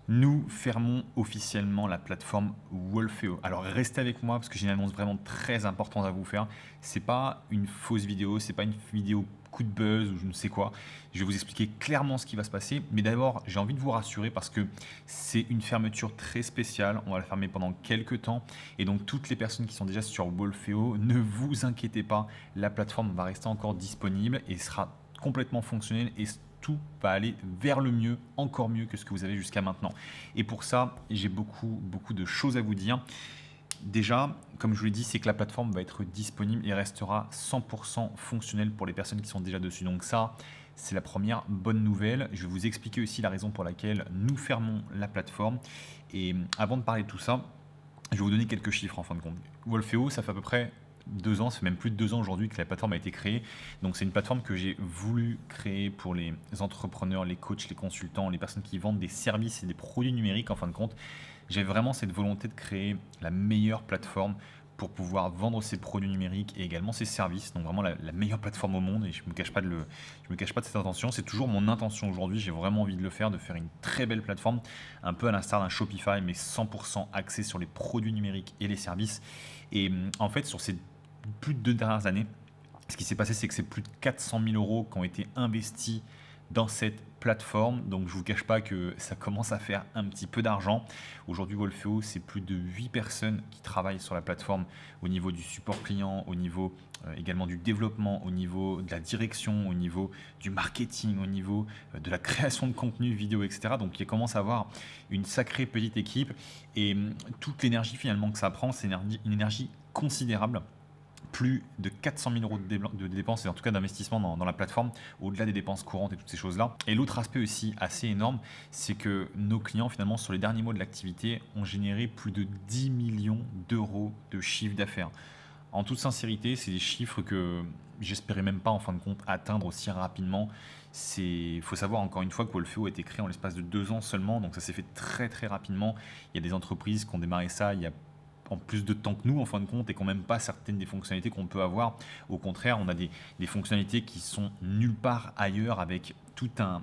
Nous fermons officiellement la plateforme Wolfeo. Alors restez avec moi parce que j'ai une annonce vraiment très importante à vous faire. C'est pas une fausse vidéo, c'est pas une vidéo coup de buzz ou je ne sais quoi. Je vais vous expliquer clairement ce qui va se passer. Mais d'abord, j'ai envie de vous rassurer parce que c'est une fermeture très spéciale. On va la fermer pendant quelques temps. Et donc toutes les personnes qui sont déjà sur Wolfeo, ne vous inquiétez pas. La plateforme va rester encore disponible et sera complètement fonctionnelle et tout va aller vers le mieux, encore mieux que ce que vous avez jusqu'à maintenant. Et pour ça, j'ai beaucoup de choses à vous dire. Déjà, comme je vous l'ai dit, c'est que la plateforme va être disponible et restera 100% fonctionnelle pour les personnes qui sont déjà dessus. Donc ça, c'est la première bonne nouvelle. Je vais vous expliquer aussi la raison pour laquelle nous fermons la plateforme. Et avant de parler de tout ça, je vais vous donner quelques chiffres en fin de compte. Wolfeo, ça fait à peu près 2 ans, ça fait même plus de 2 ans aujourd'hui que la plateforme a été créée. Donc c'est une plateforme que j'ai voulu créer pour les entrepreneurs, les coachs, les consultants, les personnes qui vendent des services et des produits numériques en fin de compte. J'ai vraiment cette volonté de créer la meilleure plateforme pour pouvoir vendre ses produits numériques et également ses services. Donc vraiment la meilleure plateforme au monde et je ne me cache pas de cette intention. C'est toujours mon intention aujourd'hui. J'ai vraiment envie de le faire, de faire une très belle plateforme, un peu à l'instar d'un Shopify, mais 100% axé sur les produits numériques et les services. Et en fait, sur ces plus de 2 dernières années, ce qui s'est passé, c'est que c'est plus de 400 000 euros qui ont été investis dans cette plateforme. Donc je ne vous cache pas que ça commence à faire un petit peu d'argent. Aujourd'hui, Wolfeo, c'est plus de 8 personnes qui travaillent sur la plateforme au niveau du support client, au niveau également du développement, au niveau de la direction, au niveau du marketing, au niveau de la création de contenu vidéo, etc. Donc il commence à avoir une sacrée petite équipe et toute l'énergie finalement que ça prend, c'est une énergie considérable, plus de 400 000 euros de dépenses, et en tout cas d'investissement dans la plateforme, au-delà des dépenses courantes et toutes ces choses-là. Et l'autre aspect aussi assez énorme, c'est que nos clients, finalement, sur les derniers mois de l'activité, ont généré plus de 10 millions d'euros de chiffre d'affaires. En toute sincérité, c'est des chiffres que j'espérais même pas en fin de compte atteindre aussi rapidement. Il faut savoir encore une fois que Wolfeo a été créé en l'espace de 2 ans seulement, donc ça s'est fait très très rapidement. Il y a des entreprises qui ont démarré ça il y a en plus de temps que nous en fin de compte et qui n'ont même pas certaines des fonctionnalités qu'on peut avoir. Au contraire, on a des fonctionnalités qui sont nulle part ailleurs avec tout un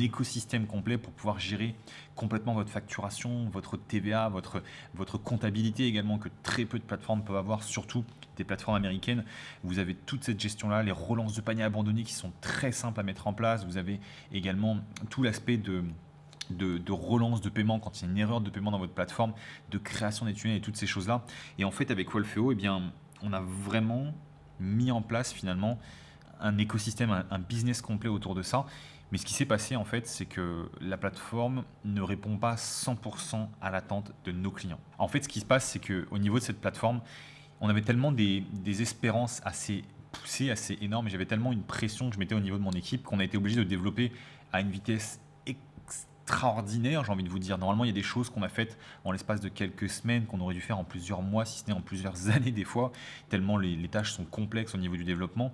écosystème complet pour pouvoir gérer complètement votre facturation, votre TVA, votre comptabilité également que très peu de plateformes peuvent avoir, surtout des plateformes américaines. Vous avez toute cette gestion-là, les relances de paniers abandonnés qui sont très simples à mettre en place. Vous avez également tout l'aspect de relance de paiement quand il y a une erreur de paiement dans votre plateforme, de création des tunnels et toutes ces choses-là. Et en fait, avec Wolfeo, eh bien, on a vraiment mis en place finalement un écosystème, un business complet autour de ça. Mais ce qui s'est passé en fait, c'est que la plateforme ne répond pas 100% à l'attente de nos clients. En fait, ce qui se passe, c'est qu'au niveau de cette plateforme, on avait tellement des espérances assez poussées, assez énormes, et j'avais tellement une pression que je mettais au niveau de mon équipe qu'on a été obligé de développer à une vitesse extraordinaire, j'ai envie de vous dire. Normalement, il y a des choses qu'on a faites en l'espace de quelques semaines, qu'on aurait dû faire en plusieurs mois, si ce n'est en plusieurs années des fois, tellement les tâches sont complexes au niveau du développement.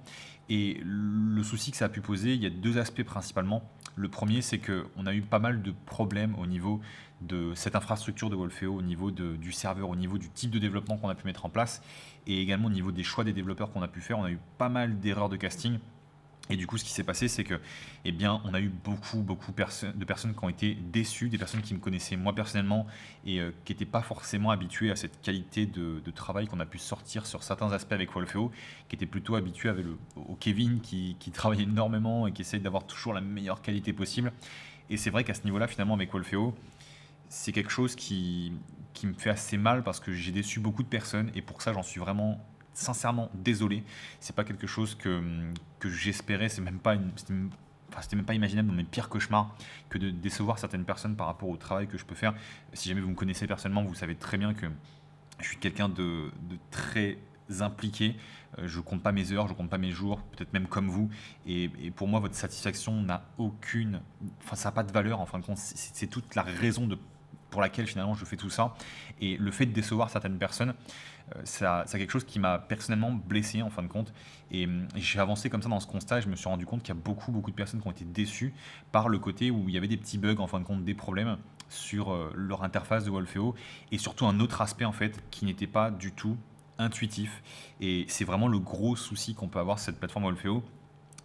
Et le souci que ça a pu poser, il y a deux aspects principalement. Le premier, c'est qu'on a eu pas mal de problèmes au niveau de cette infrastructure de Wolfeo, au niveau du serveur, au niveau du type de développement qu'on a pu mettre en place, et également au niveau des choix des développeurs qu'on a pu faire. On a eu pas mal d'erreurs de casting. Et du coup, ce qui s'est passé, c'est que, eh bien, on a eu beaucoup de personnes qui ont été déçues, des personnes qui me connaissaient moi personnellement et qui n'étaient pas forcément habituées à cette qualité de travail qu'on a pu sortir sur certains aspects avec Wolfeo, qui étaient plutôt habitués au Kevin qui travaille énormément et qui essaye d'avoir toujours la meilleure qualité possible. Et c'est vrai qu'à ce niveau-là, finalement, avec Wolfeo, c'est quelque chose qui me fait assez mal parce que j'ai déçu beaucoup de personnes et pour ça, j'en suis vraiment sincèrement désolé. C'est pas quelque chose que j'espérais, c'était même pas imaginable dans mes pires cauchemars que de décevoir certaines personnes par rapport au travail que je peux faire. Si jamais vous me connaissez personnellement, vous savez très bien que je suis quelqu'un de très impliqué. Je compte pas mes heures, je compte pas mes jours, peut-être même comme vous. Et pour moi, votre satisfaction n'a aucune, enfin, ça n'a pas de valeur. En fin de compte, c'est toute la raison pour laquelle finalement je fais tout ça. Et le fait de décevoir certaines personnes, c'est quelque chose qui m'a personnellement blessé en fin de compte. Et j'ai avancé comme ça dans ce constat et je me suis rendu compte qu'il y a beaucoup de personnes qui ont été déçues par le côté où il y avait des petits bugs, en fin de compte, des problèmes sur leur interface de Wolfeo et surtout un autre aspect en fait qui n'était pas du tout intuitif. Et c'est vraiment le gros souci qu'on peut avoir sur cette plateforme Wolfeo.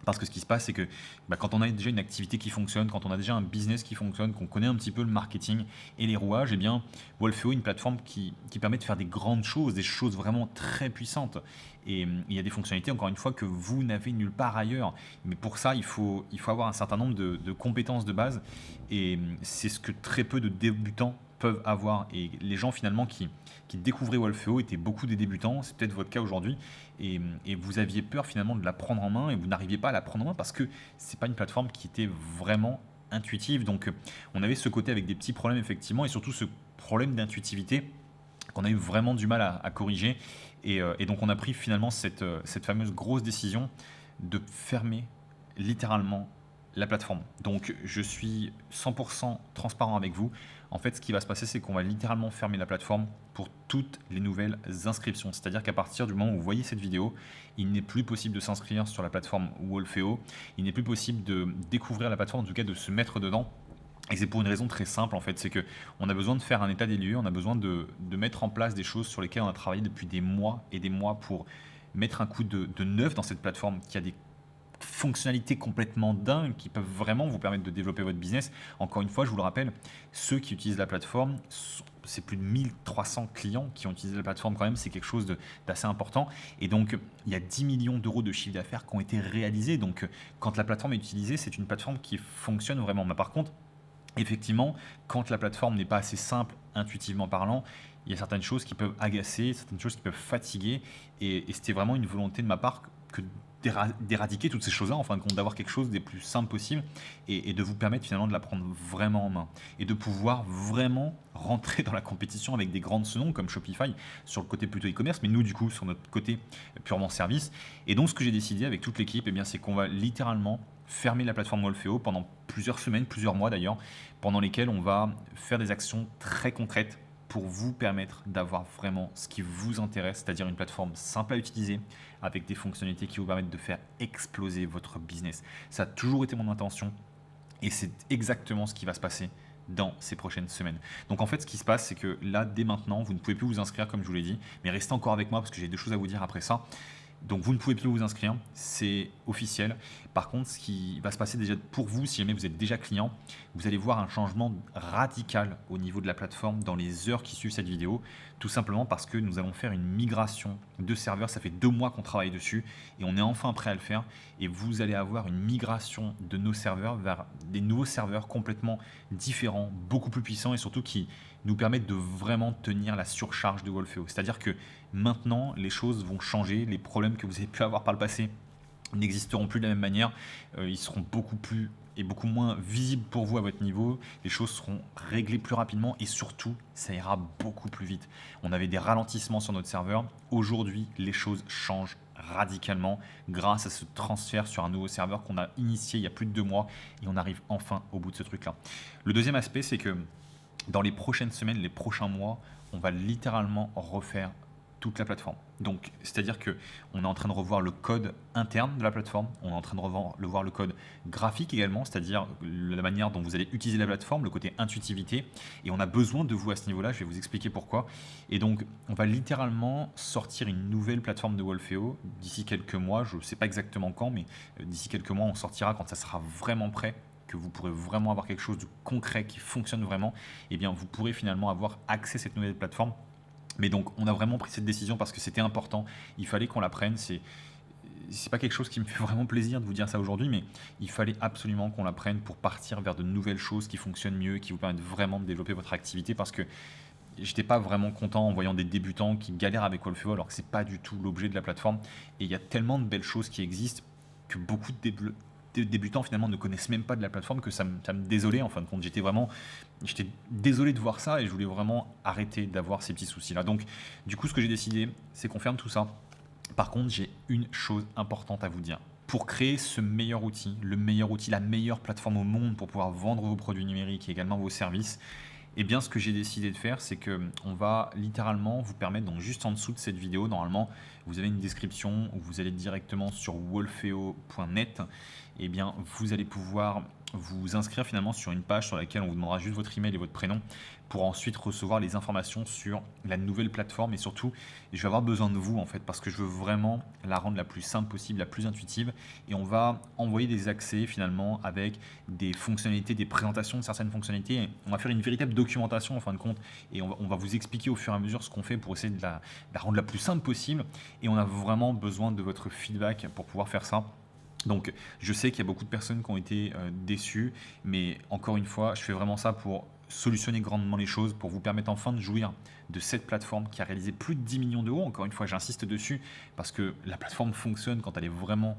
Parce que ce qui se passe, c'est que quand on a déjà une activité qui fonctionne, quand on a déjà un business qui fonctionne, qu'on connaît un petit peu le marketing et les rouages, eh bien, Wolfeo est une plateforme qui permet de faire des grandes choses, des choses vraiment très puissantes. Et il y a des fonctionnalités, encore une fois, que vous n'avez nulle part ailleurs. Mais pour ça, il faut avoir un certain nombre de compétences de base. Et c'est ce que très peu de débutants peuvent avoir. Et les gens finalement qui découvraient Wolfeo étaient beaucoup des débutants, c'est peut-être votre cas aujourd'hui, et vous aviez peur finalement de la prendre en main et vous n'arriviez pas à la prendre en main parce que c'est pas une plateforme qui était vraiment intuitive. Donc on avait ce côté avec des petits problèmes effectivement et surtout ce problème d'intuitivité qu'on a eu vraiment du mal à corriger. Et donc on a pris finalement cette fameuse grosse décision de fermer littéralement la plateforme. Donc je suis 100% transparent avec vous. En fait, ce qui va se passer, c'est qu'on va littéralement fermer la plateforme pour toutes les nouvelles inscriptions. C'est-à-dire qu'à partir du moment où vous voyez cette vidéo, il n'est plus possible de s'inscrire sur la plateforme Wolfeo. Il n'est plus possible de découvrir la plateforme, en tout cas de se mettre dedans. Et c'est pour une raison très simple en fait, c'est qu'on a besoin de faire un état des lieux, on a besoin de mettre en place des choses sur lesquelles on a travaillé depuis des mois et des mois pour mettre un coup de neuf dans cette plateforme qui a des fonctionnalités complètement dingues qui peuvent vraiment vous permettre de développer votre business. Encore une fois, je vous le rappelle, ceux qui utilisent la plateforme, c'est plus de 1300 clients qui ont utilisé la plateforme quand même, c'est quelque chose d'assez important. Et donc, il y a 10 millions d'euros de chiffre d'affaires qui ont été réalisés. Donc, quand la plateforme est utilisée, c'est une plateforme qui fonctionne vraiment. Mais par contre, effectivement, quand la plateforme n'est pas assez simple, intuitivement parlant, il y a certaines choses qui peuvent agacer, certaines choses qui peuvent fatiguer. Et c'était vraiment une volonté de ma part que d'éradiquer toutes ces choses-là, en fin de compte, d'avoir quelque chose des plus simples possible et de vous permettre finalement de la prendre vraiment en main et de pouvoir vraiment rentrer dans la compétition avec des grandes noms comme Shopify sur le côté plutôt e-commerce, mais nous du coup sur notre côté purement service. Et donc ce que j'ai décidé avec toute l'équipe, c'est qu'on va littéralement fermer la plateforme Wolfeo pendant plusieurs semaines, plusieurs mois d'ailleurs, pendant lesquels on va faire des actions très concrètes pour vous permettre d'avoir vraiment ce qui vous intéresse, c'est-à-dire une plateforme simple à utiliser avec des fonctionnalités qui vous permettent de faire exploser votre business. Ça a toujours été mon intention et c'est exactement ce qui va se passer dans ces prochaines semaines. Donc en fait, ce qui se passe, c'est que là, dès maintenant, vous ne pouvez plus vous inscrire comme je vous l'ai dit, mais restez encore avec moi parce que j'ai deux choses à vous dire après ça. Donc vous ne pouvez plus vous inscrire, c'est officiel. Par contre, ce qui va se passer déjà pour vous, si jamais vous êtes déjà client, vous allez voir un changement radical au niveau de la plateforme dans les heures qui suivent cette vidéo. Tout simplement parce que nous allons faire une migration de serveurs. Ça fait 2 mois qu'on travaille dessus et on est enfin prêt à le faire. Et vous allez avoir une migration de nos serveurs vers des nouveaux serveurs complètement différents, beaucoup plus puissants et surtout qui nous permettent de vraiment tenir la surcharge de Wolfeo. C'est-à-dire que maintenant, les choses vont changer. Les problèmes que vous avez pu avoir par le passé n'existeront plus de la même manière. Ils seront beaucoup plus et beaucoup moins visibles pour vous à votre niveau. Les choses seront réglées plus rapidement et surtout, ça ira beaucoup plus vite. On avait des ralentissements sur notre serveur. Aujourd'hui, les choses changent radicalement grâce à ce transfert sur un nouveau serveur qu'on a initié il y a plus de 2 mois et on arrive enfin au bout de ce truc-là. Le deuxième aspect, c'est que dans les prochaines semaines, les prochains mois, on va littéralement refaire toute la plateforme. Donc, c'est-à-dire qu'on est en train de revoir le code interne de la plateforme, on est en train de revoir le code graphique également, c'est-à-dire la manière dont vous allez utiliser la plateforme, le côté intuitivité, et on a besoin de vous à ce niveau-là, je vais vous expliquer pourquoi. Et donc, on va littéralement sortir une nouvelle plateforme de Wolfeo d'ici quelques mois, je ne sais pas exactement quand, mais d'ici quelques mois, on sortira quand ça sera vraiment prêt, que vous pourrez vraiment avoir quelque chose de concret qui fonctionne vraiment, et bien vous pourrez finalement avoir accès à cette nouvelle plateforme. Mais donc on a vraiment pris cette décision parce que c'était important, il fallait qu'on la prenne. C'est pas quelque chose qui me fait vraiment plaisir de vous dire ça aujourd'hui, mais il fallait absolument qu'on la prenne pour partir vers de nouvelles choses qui fonctionnent mieux, qui vous permettent vraiment de développer votre activité, parce que j'étais pas vraiment content en voyant des débutants qui galèrent avec Wolfeo alors que c'est pas du tout l'objet de la plateforme. Et il y a tellement de belles choses qui existent que beaucoup de débutants finalement ne connaissent même pas de la plateforme que ça me désolait en fin de compte. J'étais désolé de voir ça et je voulais vraiment arrêter d'avoir ces petits soucis là. Donc du coup ce que j'ai décidé, c'est qu'on ferme tout ça. Par contre, j'ai une chose importante à vous dire. Pour créer ce meilleur outil, la meilleure plateforme au monde pour pouvoir vendre vos produits numériques et également vos services, eh bien, ce que j'ai décidé de faire, c'est qu'on va littéralement vous permettre, donc juste en dessous de cette vidéo, normalement, vous avez une description où vous allez directement sur wolfeo.net. Eh bien, vous allez pouvoir vous inscrire finalement sur une page sur laquelle on vous demandera juste votre email et votre prénom pour ensuite recevoir les informations sur la nouvelle plateforme. Et surtout, je vais avoir besoin de vous en fait parce que je veux vraiment la rendre la plus simple possible, la plus intuitive. Et on va envoyer des accès finalement avec des fonctionnalités, des présentations de certaines fonctionnalités. Et on va faire une véritable documentation en fin de compte et on va vous expliquer au fur et à mesure ce qu'on fait pour essayer de la rendre la plus simple possible. Et on a vraiment besoin de votre feedback pour pouvoir faire ça. Donc, je sais qu'il y a beaucoup de personnes qui ont été déçues, mais encore une fois, je fais vraiment ça pour solutionner grandement les choses, pour vous permettre enfin de jouir de cette plateforme qui a réalisé plus de 10 millions d'euros. Encore une fois, j'insiste dessus parce que la plateforme fonctionne quand elle est vraiment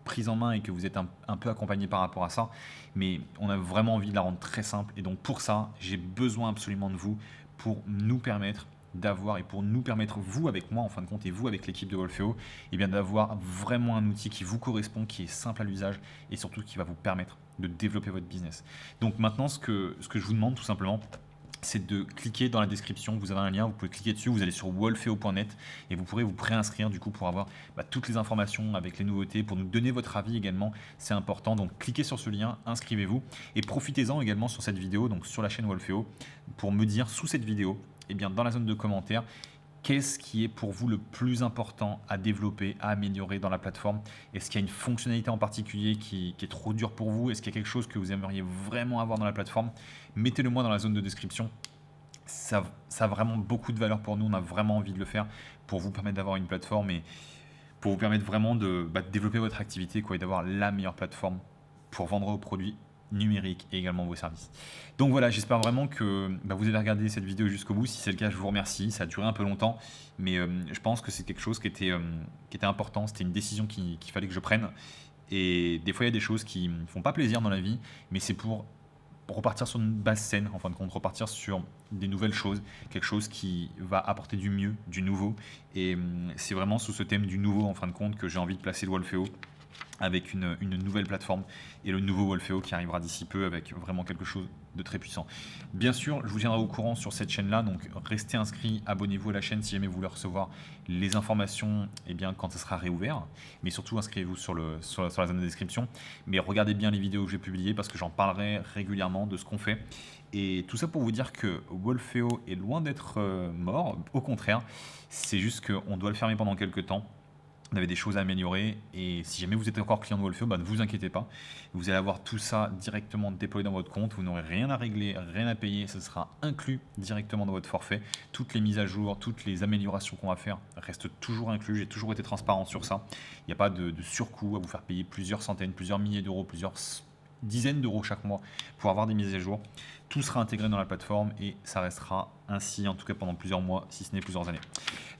prise en main et que vous êtes un peu accompagné par rapport à ça. Mais on a vraiment envie de la rendre très simple. Et donc, pour ça, j'ai besoin absolument de vous pour nous permettre d'avoir et pour nous permettre, vous avec moi en fin de compte et vous avec l'équipe de Wolfeo, et bien d'avoir vraiment un outil qui vous correspond, qui est simple à l'usage et surtout qui va vous permettre de développer votre business. Donc maintenant, ce que je vous demande tout simplement, c'est de cliquer dans la description, vous avez un lien, vous pouvez cliquer dessus, vous allez sur wolfeo.net et vous pourrez vous préinscrire du coup pour avoir toutes les informations avec les nouveautés, pour nous donner votre avis également, c'est important. Donc cliquez sur ce lien, inscrivez-vous et profitez-en également sur cette vidéo, donc sur la chaîne Wolfeo, pour me dire sous cette vidéo, et bien dans la zone de commentaires, qu'est-ce qui est pour vous le plus important à développer, à améliorer dans la plateforme? Est-ce qu'il y a une fonctionnalité en particulier qui est trop dure pour vous? Est-ce qu'il y a quelque chose que vous aimeriez vraiment avoir dans la plateforme? Mettez-le moi dans la zone de description. Ça a vraiment beaucoup de valeur pour nous. On a vraiment envie de le faire pour vous permettre d'avoir une plateforme et pour vous permettre vraiment de développer votre activité et d'avoir la meilleure plateforme pour vendre vos produits numérique et également vos services. Donc voilà, j'espère vraiment que vous avez regardé cette vidéo jusqu'au bout. Si c'est le cas, je vous remercie. Ça a duré un peu longtemps, mais je pense que c'est quelque chose qui était important. C'était une décision qu'il fallait que je prenne. Et des fois, il y a des choses qui ne font pas plaisir dans la vie, mais c'est pour repartir sur une base saine, en fin de compte, repartir sur des nouvelles choses, quelque chose qui va apporter du mieux, du nouveau. Et c'est vraiment sous ce thème du nouveau, en fin de compte, que j'ai envie de placer le Wolfeo, avec une nouvelle plateforme et le nouveau Wolfeo qui arrivera d'ici peu avec vraiment quelque chose de très puissant. Bien sûr, je vous tiendrai au courant sur cette chaîne-là, donc restez inscrits, abonnez-vous à la chaîne si jamais vous voulez recevoir les informations quand ça sera réouvert, mais surtout inscrivez-vous sur la zone de description, mais regardez bien les vidéos que j'ai publiées parce que j'en parlerai régulièrement de ce qu'on fait. Et tout ça pour vous dire que Wolfeo est loin d'être mort, au contraire, c'est juste qu'on doit le fermer pendant quelques temps. On avait des choses à améliorer et si jamais vous êtes encore client de Wolfeo, ne vous inquiétez pas. Vous allez avoir tout ça directement déployé dans votre compte. Vous n'aurez rien à régler, rien à payer. Ce sera inclus directement dans votre forfait. Toutes les mises à jour, toutes les améliorations qu'on va faire restent toujours inclus. J'ai toujours été transparent sur ça. Il n'y a pas de surcoût à vous faire payer plusieurs centaines, plusieurs milliers d'euros, plusieurs dizaines d'euros chaque mois pour avoir des mises à jour. Tout sera intégré dans la plateforme et ça restera ainsi en tout cas pendant plusieurs mois, si ce n'est plusieurs années.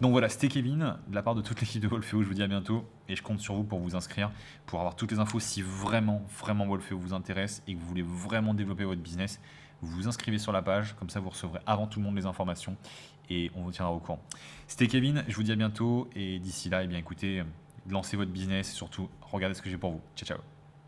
Donc voilà, c'était Kevin, de la part de toute l'équipe de Wolfeo, je vous dis à bientôt et je compte sur vous pour vous inscrire, pour avoir toutes les infos si vraiment Wolfeo vous intéresse et que vous voulez vraiment développer votre business. Vous vous inscrivez sur la page, comme ça vous recevrez avant tout le monde les informations et on vous tiendra au courant. C'était Kevin, je vous dis à bientôt et d'ici là, écoutez, lancez votre business et surtout regardez ce que j'ai pour vous. Ciao ciao.